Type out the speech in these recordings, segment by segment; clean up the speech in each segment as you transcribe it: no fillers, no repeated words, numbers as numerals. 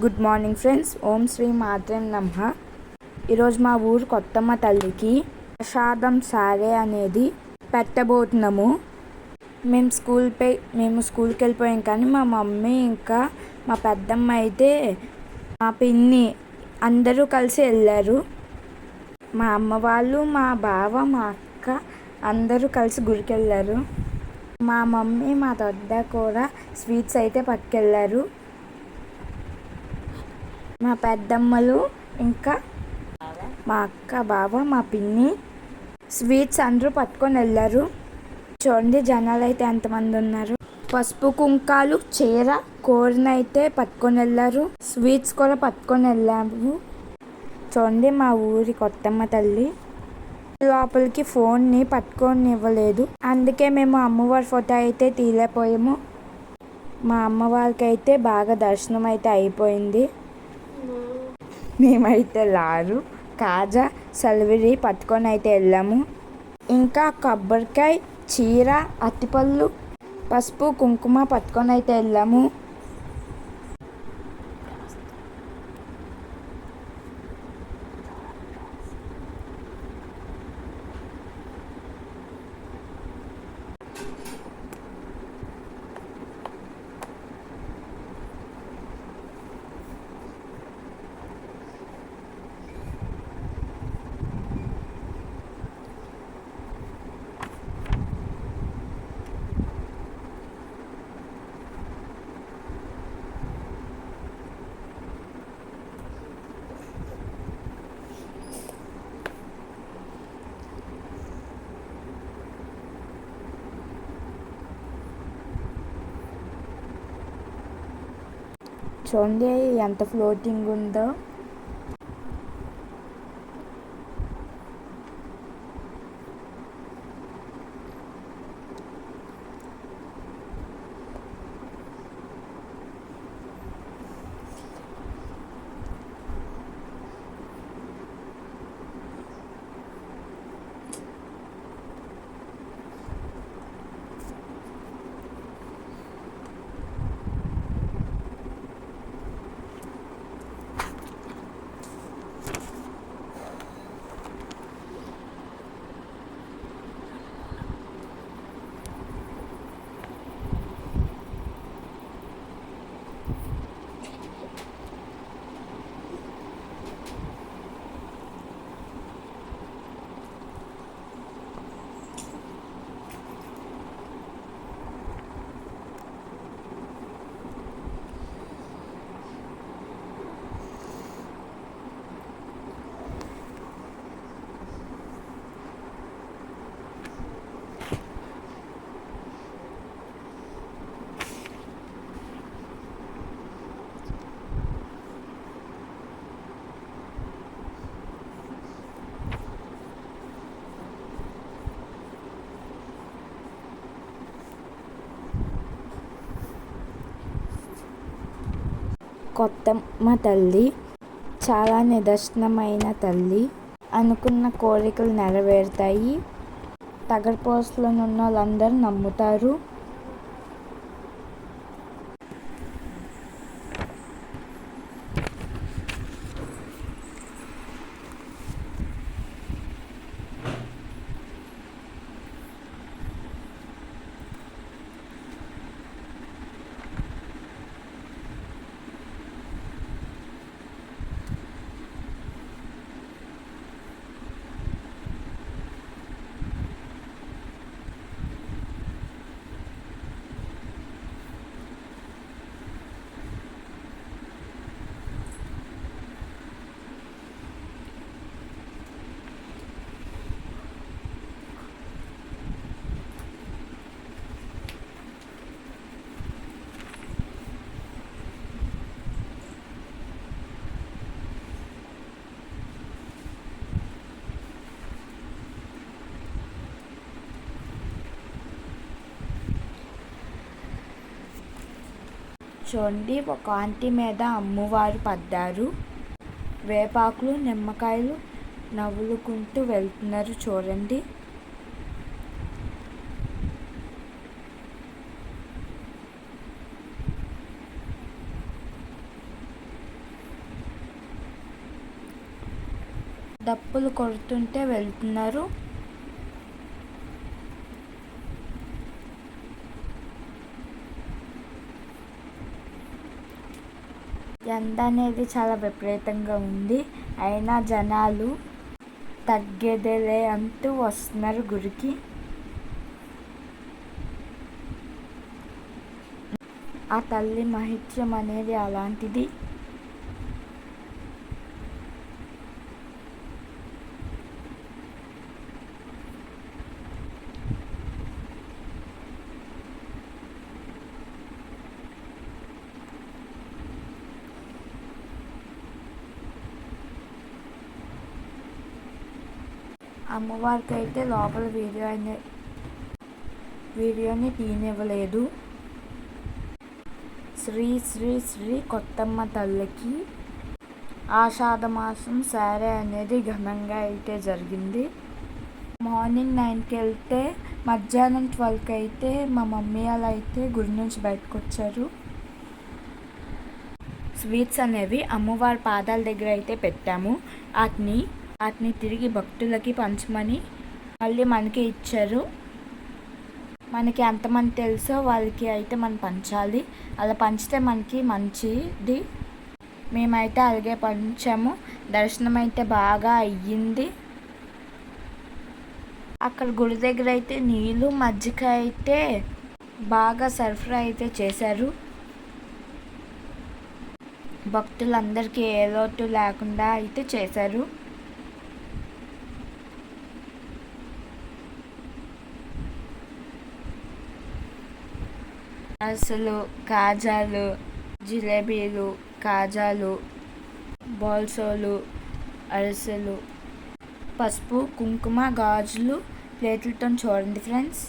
Good morning friends. ఓం శ్రీ మాత్రే నమః. ఈరోజు మా ఊరు కొత్తమ్మ తల్లికి ప్రసాదం సారే అనేది పెట్టబోతున్నాము. మేము స్కూల్కి వెళ్ళిపోయాం, కానీ మా మమ్మీ ఇంకా మా పెద్దమ్మ అయితే మా పిన్ని అందరూ కలిసి వెళ్ళారు. మా అమ్మ వాళ్ళు, మా బావ, మా అక్క అందరూ కలిసి గుడికి వెళ్ళారు. మా మమ్మీ మా దొడ్డ కూడా స్వీట్స్ అయితే పట్టుకెళ్ళారు. మా పెద్దమ్మలు ఇంకా మా అక్క, బావ, మా పిన్ని స్వీట్స్ అందరూ పట్టుకొని వెళ్ళారు. చూడండి జనాలు అయితే ఎంతమంది ఉన్నారు. పసుపు కుంకాలు, చీర, కోరినైతే పట్టుకొని వెళ్ళారు. స్వీట్స్ కూడా పట్టుకొని వెళ్ళాము. చూడండి మా ఊరి కొత్తమ్మ తల్లి లోపలికి ఫోన్ని పట్టుకొని ఇవ్వలేదు. అందుకే మేము అమ్మవారి ఫోటో అయితే తీయలేకపోయాము. మా అమ్మవారికి అయితే బాగా దర్శనం అయితే అయిపోయింది. మేమైతే లారు, కాజా, సలివిరి పట్టుకొని అయితే వెళ్ళాము. ఇంకా కొబ్బరికాయ, చీర, అరటిపళ్ళు, పసుపు కుంకుమ పట్టుకొని అయితే వెళ్ళాము. చూడండి ఎంత ఫ్లోటింగ్ ఉందో. కొత్తమ్మ తల్లి చాలా నిదర్శనమైన తల్లి. అనుకున్న కోరికలు నెరవేరుతాయి. తగరపోసలో ఉన్న వాళ్ళందరూ నమ్ముతారు. చూడండి ఒక ఆంటీ మీద అమ్మవారు పడ్డారు. వేపాకులు, నిమ్మకాయలు నవ్వులుకుంటూ వెళ్తున్నారు. చూడండి డప్పులు కొడుతుంటే వెళ్తున్నారు. ఎండ అనేది చాలా విపరీతంగా ఉంది, అయినా జనాలు తగ్గేదేలే అంటూ వస్తున్నారు గుడికి. ఆ తల్లి మహిత్యం అనేది అలాంటిది. అమ్మవారికి అయితే లోపల వీడియోని తీయనివ్వలేదు. శ్రీ శ్రీ శ్రీ కొత్తమ్మ తల్లికి ఆషాఢ మాసం సారే అనేది ఘనంగా అయితే జరిగింది. మార్నింగ్ 9కి వెళ్తే మధ్యాహ్నం 12కి అయితే మా మమ్మీ వాళ్ళు అయితే గుడి నుంచి బయటకు వచ్చారు. స్వీట్స్ అనేవి అమ్మవారి పాదాల దగ్గర అయితే పెట్టాము. వాటిని తిరిగి భక్తులకి పంచమని మళ్ళీ మనకి ఇచ్చారు. మనకి ఎంతమంది తెలుసో వాళ్ళకి అయితే మనం పంచాలి. అలా పంచితే మనకి మంచిది. మేమైతే అలాగే పంచాము. దర్శనం అయితే బాగా అయ్యింది. అక్కడ గుడి దగ్గర అయితే నీళ్ళు మజ్జిగ అయితే బాగా సరఫరా అయితే చేశారు. భక్తులందరికీ ఏ లోటు లేకుండా అయితే చేశారు. అరిసెలు, కాజాలు, జిలేబీలు, కాజాలు, బాల్సోలు, అరిసెలు, పసుపు, కుంకుమ, గాజులు ప్లేట్లతో చూడండి ఫ్రెండ్స్.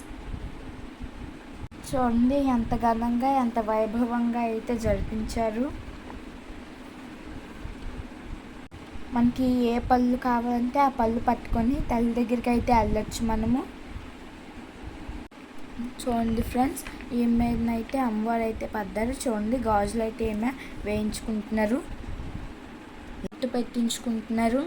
చూడండి ఎంత ఘనంగా ఎంత వైభవంగా అయితే జరిపించారు. మనకి ఏ పళ్ళు కావాలంటే ఆ పళ్ళు పట్టుకొని తల్లి దగ్గరికి అయితే వెళ్ళొచ్చు మనము. చూడండి ఫ్రెండ్స్, ఈమెనైతే అమ్మవారు అయితే పడ్డారు. చూడండి గాజులు అయితే ఏమే వేయించుకుంటున్నారు, ఎట్టు పెట్టించుకుంటున్నారు.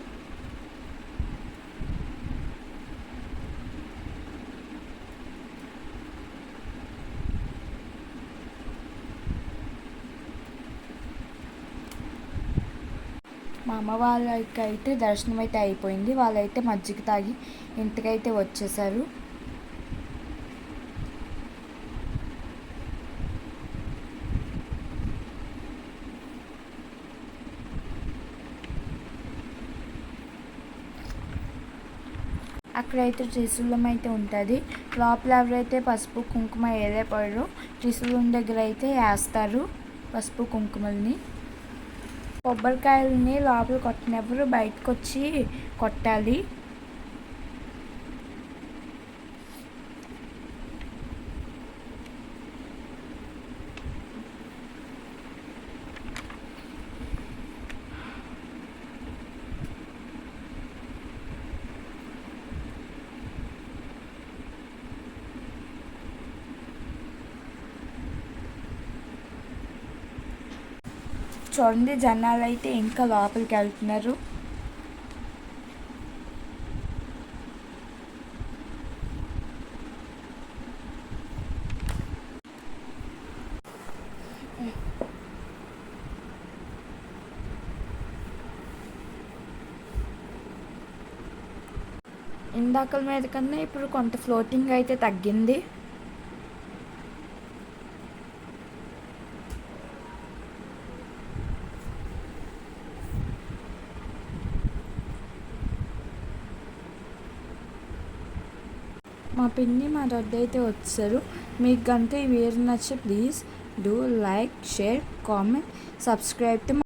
మా అమ్మ వాళ్ళకి అయితే దర్శనం అయితే అయిపోయింది. వాళ్ళైతే మజ్జిగ తాగి ఇంటికైతే వచ్చేసారు. అక్కడైతే త్రిశూలం అయితే ఉంటుంది. లోపల ఎవరైతే పసుపు కుంకుమ వేయలేపారో త్రిశూలం దగ్గర అయితే వేస్తారు పసుపు కుంకుమల్ని. కొబ్బరికాయలని లోపల కొట్టినప్పుడు బయటకు వచ్చి కొట్టాలి. చూడండి జనాలు అయితే ఇంకా లోపలికి వెళ్తున్నారు. ఇందాకల మీద కన్నా ఇప్పుడు కొంత ఫ్లోటింగ్ అయితే తగ్గింది. మా పిన్ని మా దొడ్డ అయితే వచ్చారు. మీకు కనుక ఈ వీడియో నచ్చితే please do like, share, comment, subscribe to